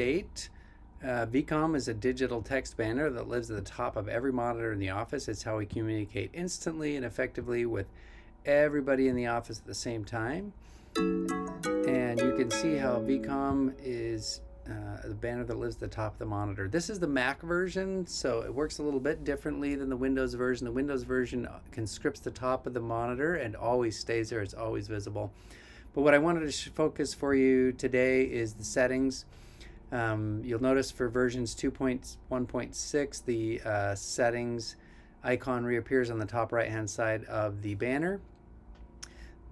VCOM is a digital text banner that lives at the top of every monitor in the office. It's how we communicate instantly and effectively with everybody in the office at the same time. And you can see how VCOM is the banner that lives at the top of the monitor. This is the Mac version, so it works a little bit differently than the Windows version. The Windows version conscripts the top of the monitor and always stays there. It's always visible. But what I wanted to focus for you today is the settings. You'll notice for versions 2.1.6, the settings icon reappears on the top right hand side of the banner.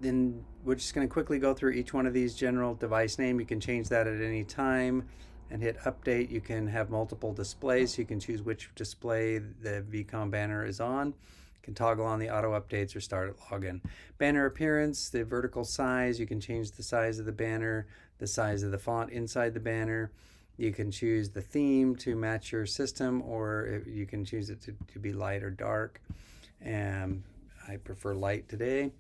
Then we're just going to quickly go through each one of these. General device name, you can change that at any time and hit update. You can have multiple displays, so you can choose which display the VCOM banner is on. You can toggle on the auto updates or start at login. Banner appearance, the vertical size, you can change the size of the banner, the size of the font inside the banner. You can choose the theme to match your system, or you can choose it to be light or dark. I prefer light today.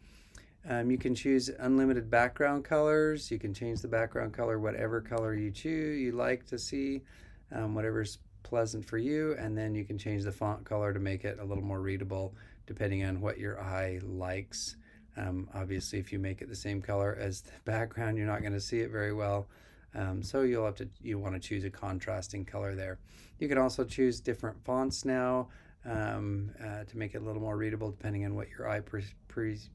You can choose unlimited background colors. You can change the background color whatever color you like to see, whatever's pleasant for you, and then you can change the font color to make it a little more readable depending on what your eye likes. Obviously, if you make it the same color as the background, you're not going to see it very well. So you want to choose a contrasting color there. You can also choose different fonts now to make it a little more readable depending on what your eye prefers.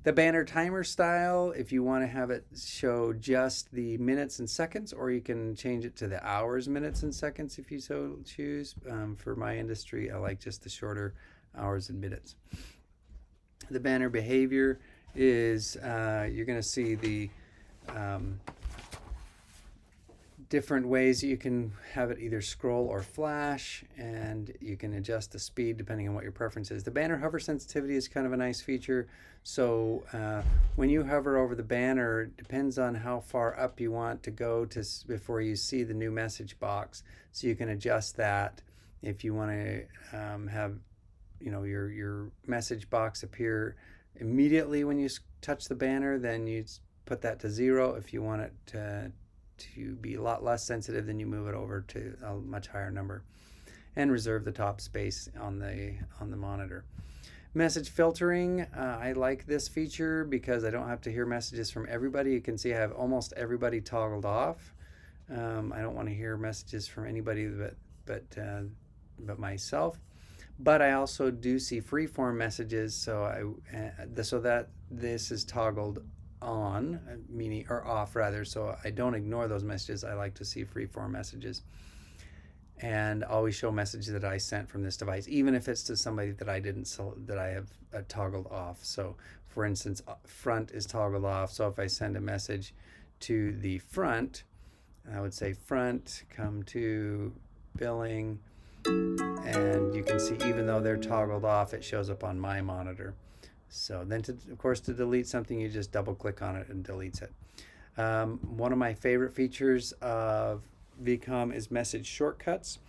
The banner timer style, if you want to have it show just the minutes and seconds, or you can change it to the hours, minutes, and seconds if you so choose. For my industry, I like just the shorter hours and minutes. The banner behavior is you're going to see the different ways you can have it either scroll or flash, and you can adjust the speed depending on what your preference is. The banner hover sensitivity is kind of a nice feature. So when you hover over the banner, it depends on how far up you want to go before you see the new message box. So you can adjust that. If you want to have your message box appear immediately when you touch the banner, then you put that to 0. If you want it to be a lot less sensitive, then you move it over to a much higher number, and reserve the top space on the monitor. Message filtering, I like this feature because I don't have to hear messages from everybody. You can see I have almost everybody toggled off. I don't want to hear messages from anybody but myself. But I also do see freeform messages, so that this is toggled on, meaning, or off rather, so I don't ignore those messages. I like to see freeform messages, and always show messages that I sent from this device, even if it's to somebody that I have toggled off. So for instance, front is toggled off, so if I send a message to the front, I would say front, come to billing, and you can see even though they're toggled off, it shows up on my monitor. So then, of course, to delete something, you just double click on it and deletes it. One of my favorite features of VCOM is message shortcuts.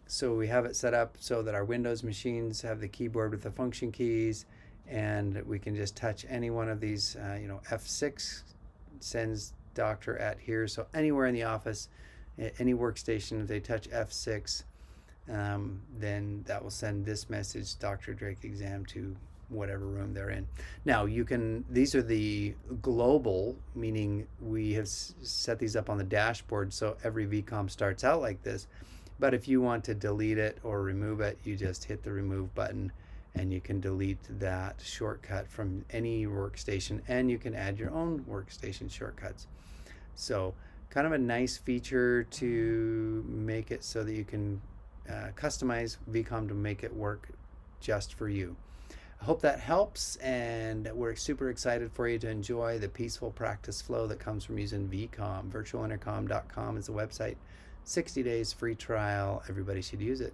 So we have it set up so that our Windows machines have the keyboard with the function keys, and we can just touch any one of these. F6 sends Dr. at here, so anywhere in the office, any workstation, if they touch F6, then that will send this message, Dr. Drake exam, to whatever room they're in. Now these are the global, meaning we have set these up on the dashboard, so every VCOM starts out like this. But if you want to delete it or remove it, you just hit the remove button, and you can delete that shortcut from any workstation, and you can add your own workstation shortcuts. So kind of a nice feature to make it so that you can customize VCOM to make it work just for you. I hope that helps, and we're super excited for you to enjoy the peaceful practice flow that comes from using VCOM. Virtualintercom.com is the website. 60 days free trial. Everybody should use it.